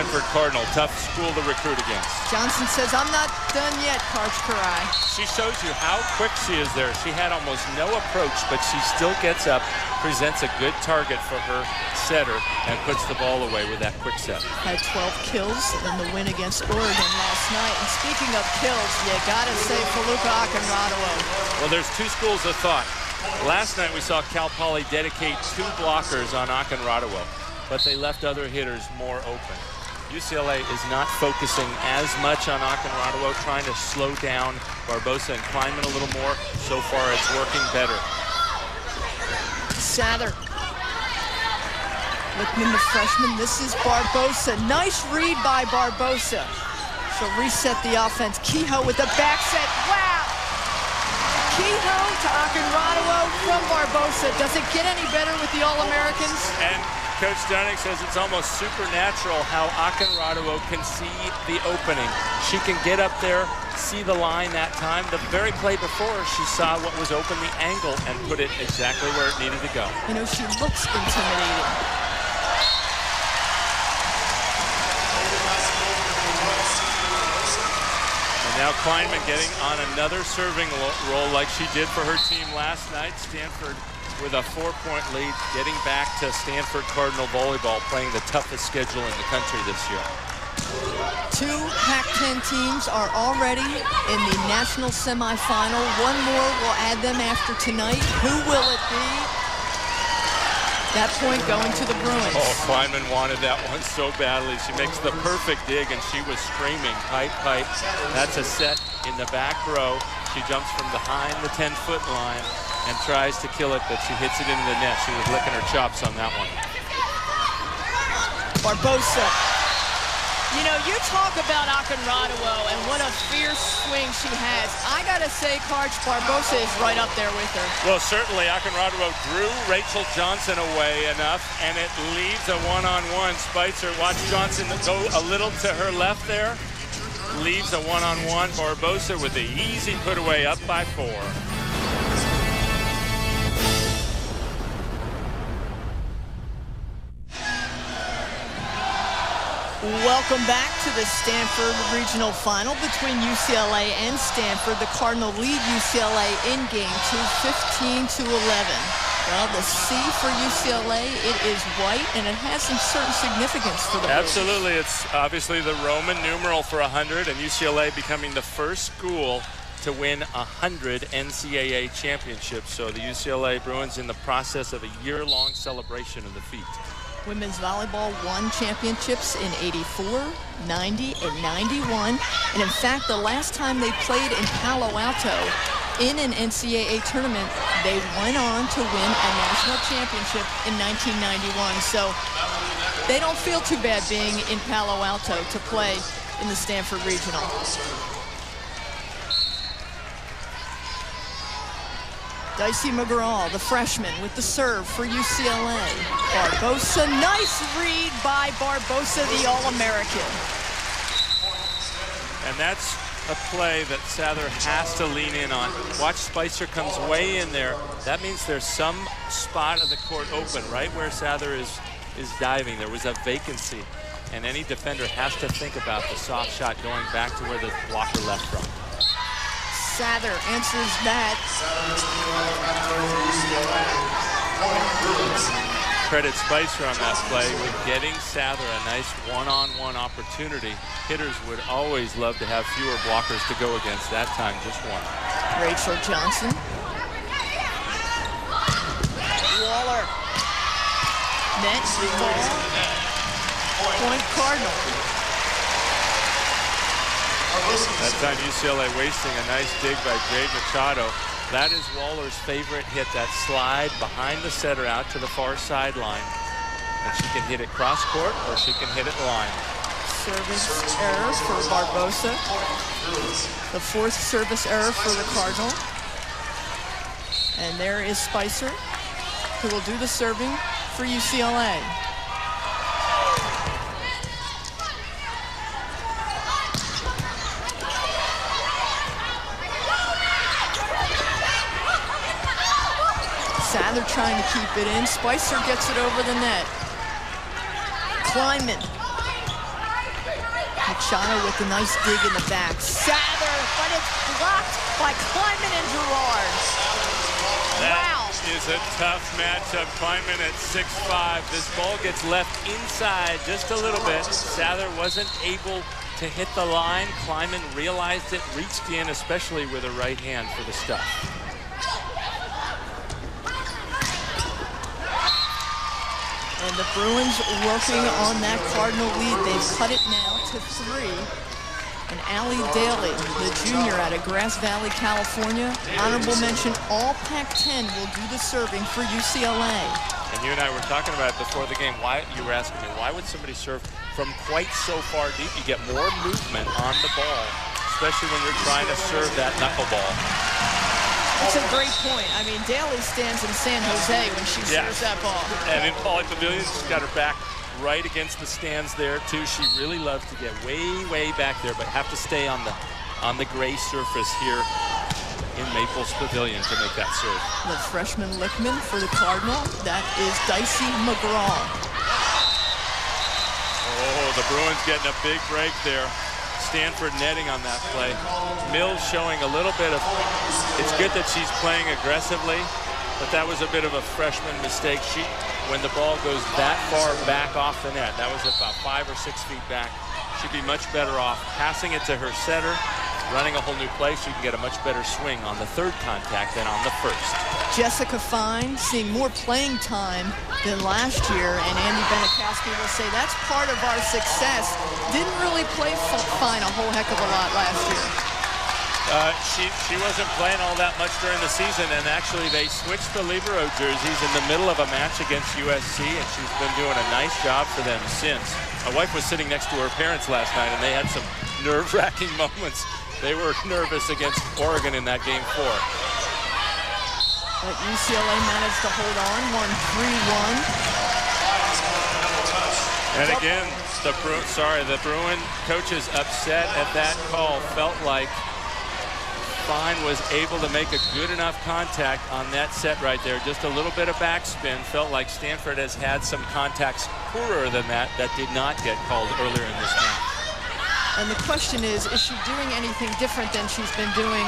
Stanford Cardinal. Tough school to recruit against. Johnson says, I'm not done yet, Coach Karai. She shows you how quick she is there. She had almost no approach, but she still gets up, presents a good target for her setter, and puts the ball away with that quick set. Had 12 kills in the win against Oregon last night. And speaking of kills, you gotta say Feluca Akinradawo. Well, there's two schools of thought. Last night we saw Cal Poly dedicate 2 blockers on Akinradawo, but they left other hitters more open. UCLA is not focusing as much on Akinradawo, trying to slow down Barbosa and Kleinman a little more. So far, it's working better. Sather. Lickman, the freshman. This is Barbosa. Nice read by Barbosa. She'll reset the offense. Kehoe with the back set. Wow! Kehoe to Akinradawo from Barbosa. Does it get any better with the All-Americans? And Coach Dunning says it's almost supernatural how Akinradawo can see the opening. She can get up there, see the line that time. The very play before, she saw what was open, the angle, and put it exactly where it needed to go. You know, she looks intimidating. Now Kleinman getting on another serving role like she did for her team last night. Stanford with a 4-point lead, getting back to Stanford Cardinal volleyball, playing the toughest schedule in the country this year. 2 Pac-10 teams are already in the national semifinal. One more will add them after tonight. Who will it be? That point going to the Bruins. Oh, Kleinman wanted that one so badly. She makes the perfect dig, and she was screaming, pipe, pipe. That's a set in the back row. She jumps from behind the 10-foot line and tries to kill it, but she hits it into the net. She was licking her chops on that one. Barbosa. You know, you talk about Akinradawo and what a fierce swing she has. I gotta say, Coach, Barbosa is right up there with her. Well, certainly Akinradawo drew Rachel Johnson away enough, and it leaves a one-on-one. Spicer, watch Johnson go a little to her left there. Leaves a one-on-one. Barbosa with the easy put away, up by 4. Welcome back to the Stanford Regional Final between UCLA and Stanford. The Cardinal lead UCLA in Game 2, 15-11. Well, the C for UCLA, it is white, and it has some certain significance for the Bruins. Absolutely. It's obviously the Roman numeral for 100, and UCLA becoming the first school to win 100 NCAA championships. So the UCLA Bruins in the process of a year-long celebration of the feat. Women's volleyball won championships in 84, 90, and 91. And in fact, the last time they played in Palo Alto in an NCAA tournament, they went on to win a national championship in 1991. So they don't feel too bad being in Palo Alto to play in the Stanford Regional. Dicey McGraw, the freshman, with the serve for UCLA. Barbosa, nice read by Barbosa, the All-American. And that's a play that Sather has to lean in on. Watch, Spicer comes way in there. That means there's some spot of the court open, right where Sather is diving. There was a vacancy, and any defender has to think about the soft shot going back to where the blocker left from. Sather answers that. Credit Spicer on that play with getting Sather a nice one-on-one opportunity. Hitters would always love to have fewer blockers to go against. That time, just one. Rachel Johnson. Waller. Net ball. Point Cardinal. That time UCLA wasting a nice dig by Jade Machado. That is Waller's favorite hit, that slide behind the setter out to the far sideline. And she can hit it cross court or she can hit it line. Service error for Barbosa. The 4th service error for the Cardinal. And there is Spicer, who will do the serving for UCLA. Sather trying to keep it in. Spicer gets it over the net. Kleinman. Shana with the nice dig in the back. Sather, but it's blocked by Kleiman and Gerard. Wow. That is a tough matchup. Kleiman at 6'5". This ball gets left inside just a little bit. Sather wasn't able to hit the line. Kleiman realized it, reached in, especially with a right hand for the stuff. And the Bruins working on that Cardinal lead. They've cut it now to 3. And Allie Daly, the junior out of Grass Valley, California. Honorable mention, all Pac-10 will do the serving for UCLA. And you and I were talking about it before the game. Why, you were asking me, why would somebody serve from quite so far deep? You get more movement on the ball, especially when you're trying to serve that knuckleball. That's a great point. I mean, Daly stands in San Jose when she serves that ball. And in Pauley Pavilion, she's got her back right against the stands there, too. She really loves to get way, way back there, but have to stay on the gray surface here in Maples Pavilion to make that serve. The freshman Lickman for the Cardinal. That is Dicey McGraw. Oh, the Bruins getting a big break there. Stanford netting on that play. Mills showing a little bit of, it's good that she's playing aggressively, but that was a bit of a freshman mistake. When the ball goes that far back off the net, that was about 5 or 6 feet back, she'd be much better off passing it to her setter, running a whole new play. She can get a much better swing on the third contact than on the first. Jessica Fine seeing more playing time than last year, and Andy Benikowski will say that's part of our success. Didn't really play Fine a whole heck of a lot last year. She wasn't playing all that much during the season, and actually they switched the libero jerseys in the middle of a match against USC, and she's been doing a nice job for them since. My wife was sitting next to her parents last night, and they had some nerve-wracking moments. They were nervous against Oregon in that game 4. But UCLA managed to hold on, won 3-1. And again, the Bruin coaches upset at that call. Felt like Fine was able to make a good enough contact on that set right there. Just a little bit of backspin. Felt like Stanford has had some contacts poorer than that did not get called earlier in this match. And the question is she doing anything different than she's been doing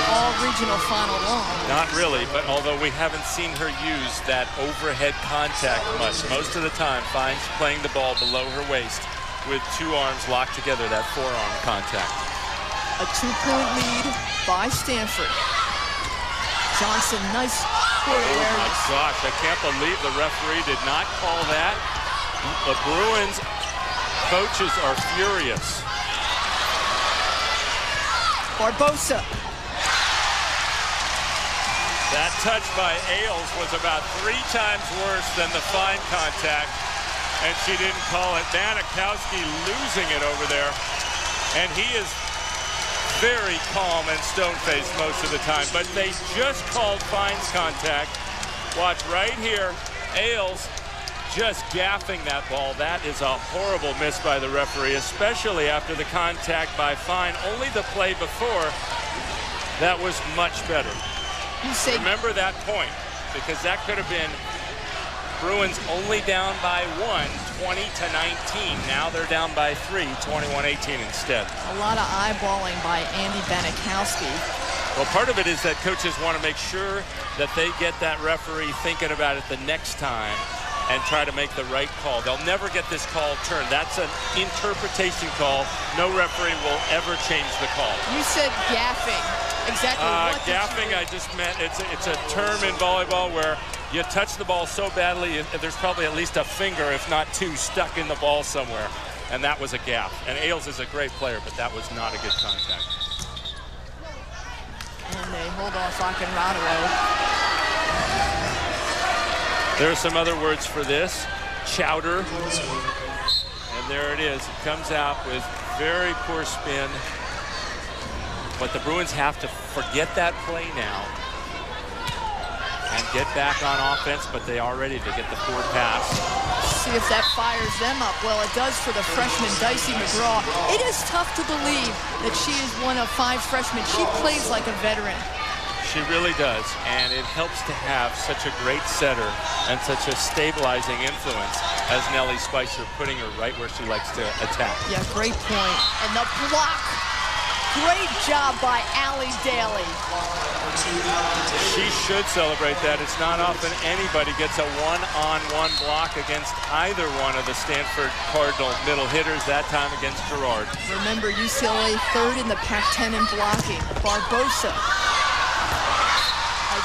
all regional final long? Not really, but although we haven't seen her use that overhead contact much, most of the time Fine's playing the ball below her waist with 2 arms locked together, that forearm contact. A 2-point lead by Stanford. Johnson, nice court awareness. Oh my gosh, I can't believe the referee did not call that. The Bruins coaches are furious. Barbosa. That touch by Ailes was about 3 times worse than the Fine contact, and she didn't call it. Benikowski losing it over there, and he is very calm and stone-faced most of the time, but they just called Fine's contact. Watch right here, Ailes just gaffing that ball. That is a horrible miss by the referee, especially after the contact by Fine. Only the play before, that was much better. Remember that point, because that could have been Bruins only down by 1, 20-19. Now they're down by 3, 21-18 instead. A lot of eyeballing by Andy Benikowski. Well, part of it is that coaches want to make sure that they get that referee thinking about it the next time and try to make the right call. They'll never get this call turned. That's an interpretation call. No referee will ever change the call. You said gaffing. Exactly what gaffing, I just meant it's a term in volleyball where you touch the ball so badly, there's probably at least a finger, if not 2, stuck in the ball somewhere. And that was a gaff. And Ailes is a great player, but that was not a good contact. And they hold off Akinrado. There are some other words for this. Chowder. And there it is. It comes out with very poor spin. But the Bruins have to forget that play now and get back on offense, but they are ready to get the forward pass. See if that fires them up. Well, it does for the freshman, Dicey McGraw. It is tough to believe that she is one of 5 freshmen. She plays like a veteran. She really does, and it helps to have such a great setter and such a stabilizing influence as Nellie Spicer, putting her right where she likes to attack. Yeah, great point. And the block. Great job by Allie Daly. She should celebrate that. It's not often anybody gets a one-on-one block against either one of the Stanford Cardinal middle hitters, that time against Gerard. Remember, UCLA third in the Pac-10 in blocking. Barbosa.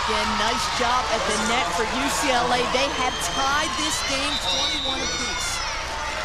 Again, nice job at the net for UCLA. They have tied this game 21 apiece.